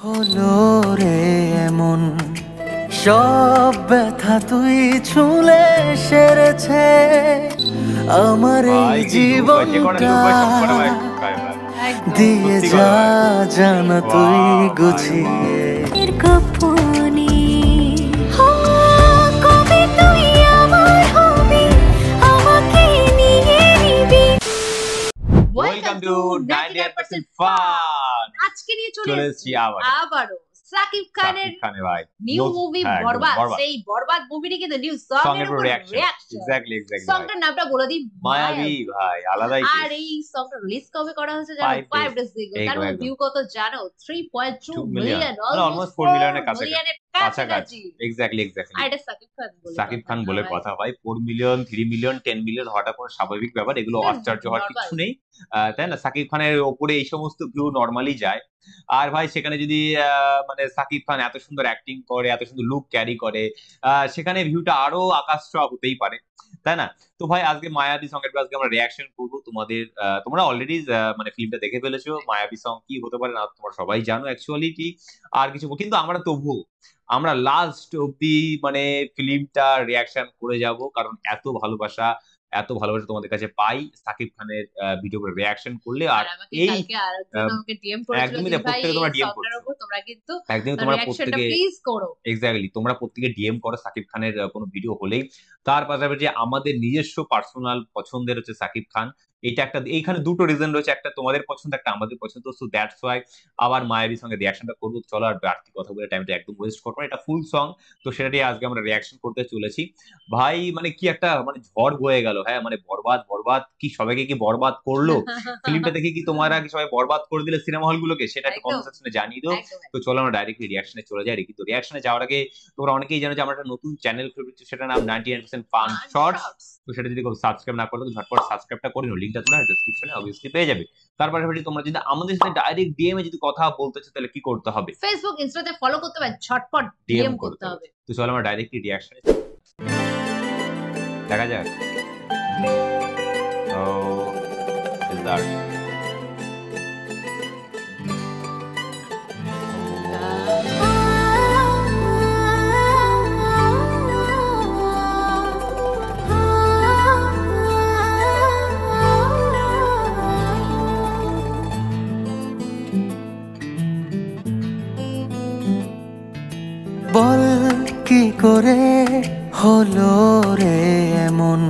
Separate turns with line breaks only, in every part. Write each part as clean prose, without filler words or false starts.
হলো রে এমন সব ব্যথা তুই ছুলে সেরেছে আমার এই জীবনটা দিয়ে যা জানা তুই গুছিয়ে
ওয়েলকাম টু 98% ফান।
আজকে নিয়ে চলে এসেছি আবারো সাকিব খানের
ভাই
নিউ মুভি বরবাদ। সেই বরবাদ মুভিটি কিন্তু নিউ সং এর রিঅ্যাকশন।
এক্স্যাক্টলি
সংটার নামটা বলে দিই,
মায়াবী ভাই, আলাদাই।
আর এই সংটা রিলিজ কবে করা হয়েছে জানো? 5 ডেজ আগে। তার ভিউ কত জানো? 3.2 মিলিয়ন,
অলমোস্ট 4 মিলিয়নের কাছাকাছি। এক্স্যাক্টলি।
আর এটা সাকিব খান
বলে কথা ভাই। 4 মিলিয়ন, 3 মিলিয়ন, 10 মিলিয়ন হওয়াটা কোনো স্বাভাবিক ব্যাপার, এগুলো আশ্চর্য হওয়ার কিছু নেই, তাই না? সাকিব খানের ওপরে এই সমস্ত ভিউ নরমালি যায়। আর ভাই সেখানে যদি মানে সাকিব খান এত সুন্দর অ্যাক্টিং করে, এত সুন্দর লুক ক্যারি করে, সেখানে ভিউটা আরো আকাশ ছোঁয়া হতেই পারে, তাই না? তো ভাই আজকে মায়াবী সং এর আজকে আমরা রিঅ্যাকশন করবো। তোমরা অলরেডি মানে ফিল্মটা দেখে ফেলেছো। মায়াবী সং কি হতে পারে না তোমরা সবাই জানো অ্যাকচুয়ালি কি আর কিছু, কিন্তু আমরা লাস্ট অব্দি মানে ফিল্মটা রিঅ্যাকশন করে যাব, কারণ এত ভালোবাসা তোমাদের কাছে পাই সাকিব খানের ভিডিও করে রিঅ্যাকশন করলে। আর এই একদমই প্রত্যেকে তোমরা ডিএম করো,
তোমরা কিন্তু
একদমই তোমরা প্রত্যেকে
প্লিজ করো।
এক্স্যাক্টলি, তোমরা প্রত্যেকে ডিএম করো সাকিব খানের কোনো ভিডিও হলেই। তার পাশাপাশি আমাদের নিজস্ব পার্সোনাল পছন্দের হচ্ছে সাকিব খান। এইখানে দুটো রিজন রয়েছে, একটা তোমাদের পছন্দ, একটা আমাদের পছন্দ। সো দ্যাটস ওয়াই আবার মায়াবীর সঙ্গে রিঅ্যাকশনটা করবো। চলো আর বাড়তি কথা বলে টাইমটা একদম ওয়েস্ট করবো না, এটা ফুল সং, তো সেটা দিয়ে আজকে আমরা রিঅ্যাকশন করতে চলেছি। ভাই মানে কি একটা মানে ঝড় বয়ে গেল। হ্যাঁ মানে বরবাদ কি সবাইকে কি বরবাদ করলো? ফিল্মটা দেখে কি তোমরা কি সবাই বরবাদ করে দিলে সিনেমা হলগুলোকে? সেটা একটা কমেন্ট সেকশনে জানিয়ে দাও। তো চলো আমরা ডাইরেক্টলি রিঅ্যাকশনে চলে যাই। কিন্তু রিঅ্যাকশনে যাওয়ার আগে তোমরা অনেকেই জানো যে আমরা একটা নতুন চ্যানেল খুলেছি, সেটার নাম 98% ফান শর্টস। তো সেটা যদি সাবস্ক্রাইব না করো তো ঝটপট সাবস্ক্রাইবটা করে নাও, লিংকটা তোমরা ডেসক্রিপশনে অবভিয়াসলি পেয়ে যাবে। তারপরে তোমরা যদি আমাদের সাথে ডাইরেক্ট ডিএম এ যদি কথা বলতে চাও তাহলে কি করতে হবে?
ফেসবুক ইনস্টাতে ফলো করতে হবে, ঝটপট ডিএম করতে হবে।
তো চলো আমরা ডাইরেক্টলি রিঅ্যাকশনে দেখা যাক। ও ইজার
বল কি করে হলো রে এমন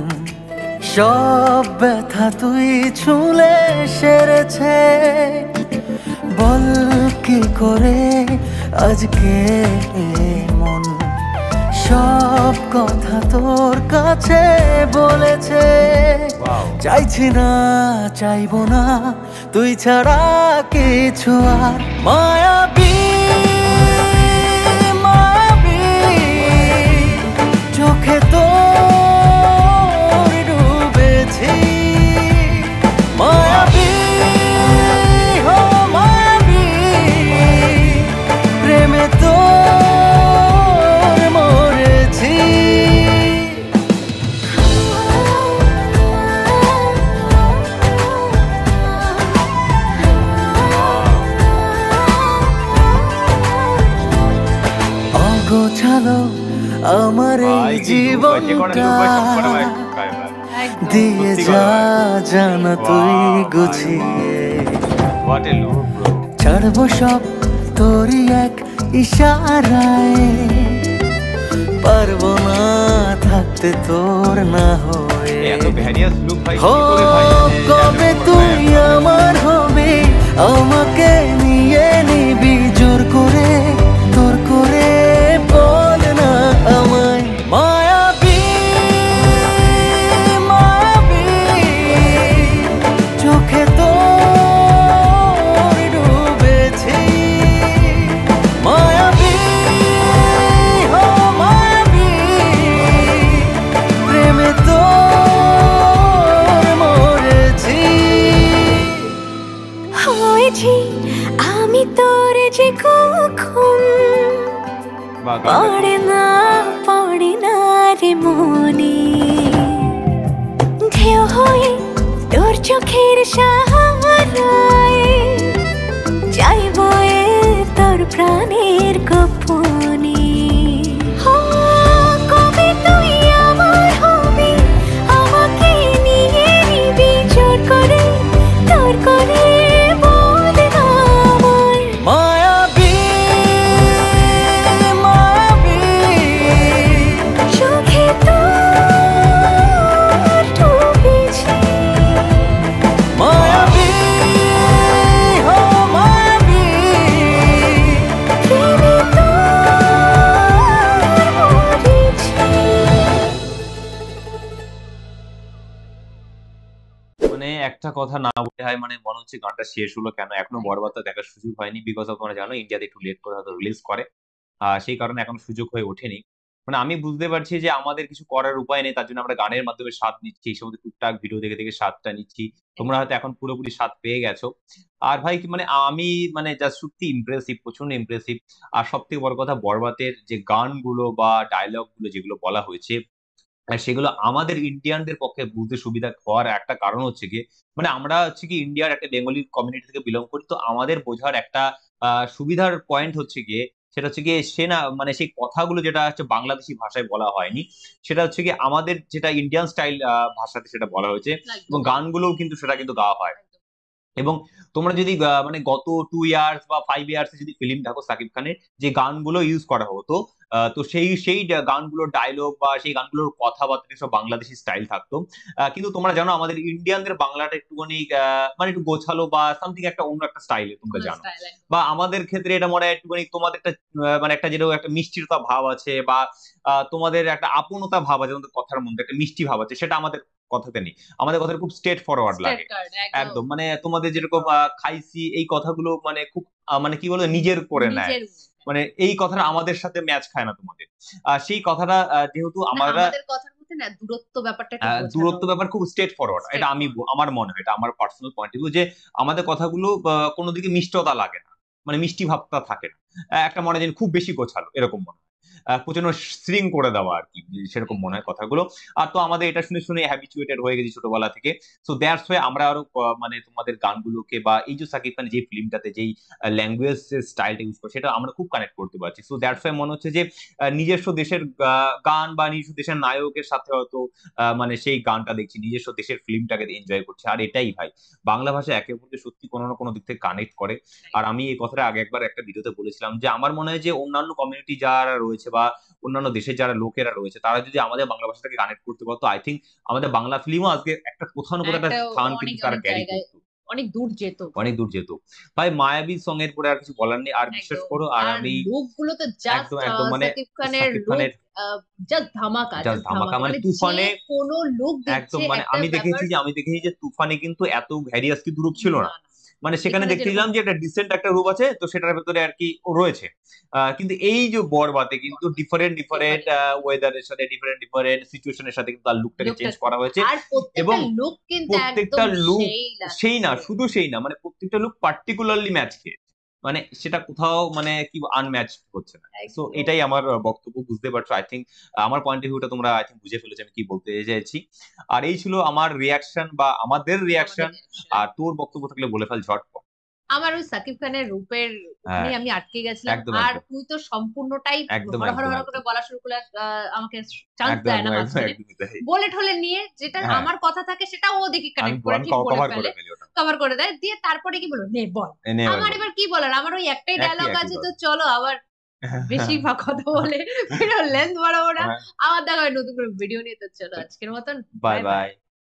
সব ব্যথা তুই ছুলে সেরেছে বল কি করে আজকে মন সব কথা তোর কাছে বলেছে। চাইছি না চাইবো না তুই ছাড়া কিছু আর মায়াবী চোখে তোর ডুবেছি মায়াবী হো মায়াবী প্রেমে তোর মরেছি। অগোছালো আমার এই জীবনটা দিয়ে যা জানা তুই গুছিয়ে ছাড়বো সব তোরই এক ইশারায় পারবো না থাকতে তোর না হয়ে। কবে তুই আমার হবে আমাকে নিয়ে নিবি জোর করে তোর করে বল না আমায় মায়াবী চোখে তোর ডুবেছি মায়াবী হো মায়াবী প্রেমে তোর মরেছি।
হয়েছি আমি তোর যে কখন পড়ে না রে মনে ঢেউ হয়ে তোর চোখের সাহারায় যাইব তোর প্রাণের গোপনে। কবে তুই আমার হবি, আমাকে নিয়ে নিবি জোর করে, তোর করে বল না আমায়।
মায়াবী মায়াবী
চোখে তোর ডুবেছি,
মায়াবী হো মায়াবী
প্রেমে তোর মরেছি।
মানে একটা কথা না বলে হয় মানে মনে হচ্ছে গানটা শেষ হলো কেন, এখনো বরবাদটা দেখার সুযোগ হয়নি, বিকজ অফ তোমরা জানো ইন্ডিয়াতে একটু লেট করে হয়তো রিলিজ করে, সেই কারণে এখন সুযোগ হয়ে ওঠেনি। মানে আমি বুঝতে পারছি যে আমাদের কিছু করার উপায় নেই, তার জন্য আমরা গানের মাধ্যমে স্বাদ নিচ্ছি, এই সমস্ত টুকটাক ভিডিও দেখে দেখে স্বাদটা নিচ্ছি। তোমরা হয়তো এখন পুরোপুরি স্বাদ পেয়ে গেছো। আর ভাই মানে আমি মানে জাস্ট সত্যি ইমপ্রেসিভ, প্রচন্ড ইমপ্রেসিভ। আর সব থেকে বড় কথা, বরবাদের যে গানগুলো বা ডায়লগ গুলো যেগুলো বলা হয়েছে, আর সেগুলো আমাদের ইন্ডিয়ানদের পক্ষে বুঝতে সুবিধা হওয়ার একটা কারণ হচ্ছে কি, মানে আমরা হচ্ছে কি ইন্ডিয়ার একটা বেঙ্গলি কমিউনিটি থেকে বিলং করি, তো আমাদের বোঝার একটা সুবিধার পয়েন্ট হচ্ছে গিয়ে, সেটা হচ্ছে গিয়ে সে না মানে সেই কথাগুলো যেটা হচ্ছে বাংলাদেশি ভাষায় বলা হয়নি, সেটা হচ্ছে কি আমাদের যেটা ইন্ডিয়ান স্টাইল ভাষাতে সেটা বলা হয়েছে, এবং গানগুলোও কিন্তু সেটা কিন্তু গাওয়া হয়। এবং তোমরা যদি মানে গত 2 ইয়ার্স বা 5 ইয়ার্স যদি ফিল্ম দেখো সাকিব খানের, যে গানগুলো ইউজ করা হতো, তো সেই গানগুলোর ডায়লগ বা সেই গানগুলোর কথাবার্তা সব বাংলাদেশি স্টাইল থাকতো। কিন্তু তোমরা জানো আমাদের ইন্ডিয়ানদের বাংলাটা একটুখানি মানে একটু গোছালো বা সামথিং একটা অন্য একটা স্টাইলে, তোমরা জানো। বা আমাদের ক্ষেত্রে এটা মনে হয় একটুখানি তোমাদের একটা মানে একটা যেরকম একটা মিষ্টিরতা ভাব আছে, বা তোমাদের একটা আপনতা ভাব আছে, তোমাদের কথার মধ্যে একটা মিষ্টি ভাব আছে, সেটা আমাদের কথাতে নেই। আমাদের কথাটা খুব স্ট্রেট ফরওয়ার্ড লাগে একদম। মানে তোমাদের যেরকম খাইছি এই কথাগুলো মানে খুব মানে কি বলবো নিজের করে নেয়, মানে এই কথাটা আমাদের সাথে ম্যাচ খায় না তোমাদের। সেই কথাটা যেহেতু আমরা
কথার মধ্যে না দূরত্ব ব্যাপারটা
দূরত্ব ব্যাপার খুব স্ট্রেট ফরওয়ার্ড, এটা আমার মনে হয়, এটা আমার পার্সোনাল পয়েন্ট অফ ভিউ, যে আমাদের কথাগুলো কোনো দিকে মিষ্টতা লাগে না, মানে মিষ্টি ভাবটা থাকে না, একটা মনে হয় খুব বেশি গোছালো এরকম মনে হয়, প্রচন্ড স্ট্রিং করে দেওয়া আর কি, সেরকম মনে হয় কথাগুলো। আর তো আমাদের এটা শুনে শুনে হ্যাবিচুয়েটেড হয়ে গেছি ছোটবেলা থেকে, সো দ্যাটস ওয়াই আমরা আরো মানে তোমাদের গানগুলোকে বা এই যে সাকিব খান যে ফিল্মটাতে যেই ল্যাঙ্গুয়েজ স্টাইলটা ইউজ করে সেটা আমরা খুব কানেক্ট করতে পারছি। সো দ্যাটস ওয়াই মনে হচ্ছে যে নিজস্ব দেশের গান বা নিজস্ব দেশের নায়কের সাথে হয়তো মানে সেই গানটা দেখছি, নিজস্ব দেশের ফিল্মটাকে এনজয় করছি। আর এটাই ভাই বাংলা ভাষা একে অপরকে সত্যি কোনো না কোনো দিক থেকে কানেক্ট করে। আর আমি এই কথাটা আগে একবার একটা ভিডিওতে বলেছিলাম যে আমার মনে হয় যে অন্যান্য কমিউনিটি যারা রয়েছে বা অন্যান্য দেশের যারা লোকেরা রয়েছে, তারা যদি আমাদের বাংলা ভাষাটাকে কানেক্ট করতে পারতো, আই থিঙ্ক আমাদের বাংলা ফিল্মও আজকে একটা কোথাও না কোথাও একটা স্থান কিন্তু তারা ক্যারি করতো,
অনেক দূর যেত,
অনেক দূর যেত। ভাই মায়াবী সং এর পরে আর কিছু বলার নেই। আর বিশ্বাস করো, আর আমি
লোকগুলো তো জাস্ট
একদম মানে
সাকিব খানের জাস্ট ধামাকা,
মানে তুফানে
কোনো লোক
একদম মানে আমি দেখেছি যে তুফানে কিন্তু এত ভ্যারিয়াস কিন্তু রূপ ছিল না, মানে সেখানে দেখছিলাম যে একটা ডিসেন্ট একটা রূপ আছে, তো সেটার ভেতরে আর কি রয়েছে। কিন্তু এই যে বরবাদে কিন্তু ডিফারেন্ট ওয়েদারের সাথে ডিফারেন্ট সিচুয়েশনের সাথে কিন্তু তার লুকটাকে চেঞ্জ করা হয়েছে, এবং প্রত্যেকটা লুক সেই না, শুধু সেই না, মানে প্রত্যেকটা লুক পার্টিকুলারলি ম্যাচ খেয়ে, মানে সেটা কোথাও মানে কি আনম্যাচ হচ্ছে না। সো এটাই আমার বক্তব্য, বুঝতে পারছো আই থিঙ্ক, আমার পয়েন্ট অফ ভিউটা তোমরা আই থিঙ্ক বুঝে ফেলেছো আমি কি বলতে চাইছি। আর এই ছিল আমার রিয়াকশন বা আমাদের রিয়াকশন। আর তোর বক্তব্য থাকলে বলে ফেল ঝটপট।
আমার ওই সাকিব খানের রূপের নিয়ে আমি আটকে গেছিলাম, আর তুই তো সম্পূর্ণটাই হর করে বলা শুরু করলে, আমাকে চান্স দেয় না মাঝখানে, বলে ঠলে নিয়ে যেটা আমার কথা থাকে সেটা ও দেখি কানেক্ট করে ঠিক বলে ফেলে, কভার করে দেয়, দিয়ে তারপরে কি বলো নে বল। আমার এবার কি বলার, আমার ওই একটাই ডায়লগ আছে, তো চলো আবার বেশি কথা বলে লেন্থ বাড়াবো না, আবার দেখা হয় নতুন করে ভিডিও নিয়ে। তো চলো আজকের মতন বাই বাই।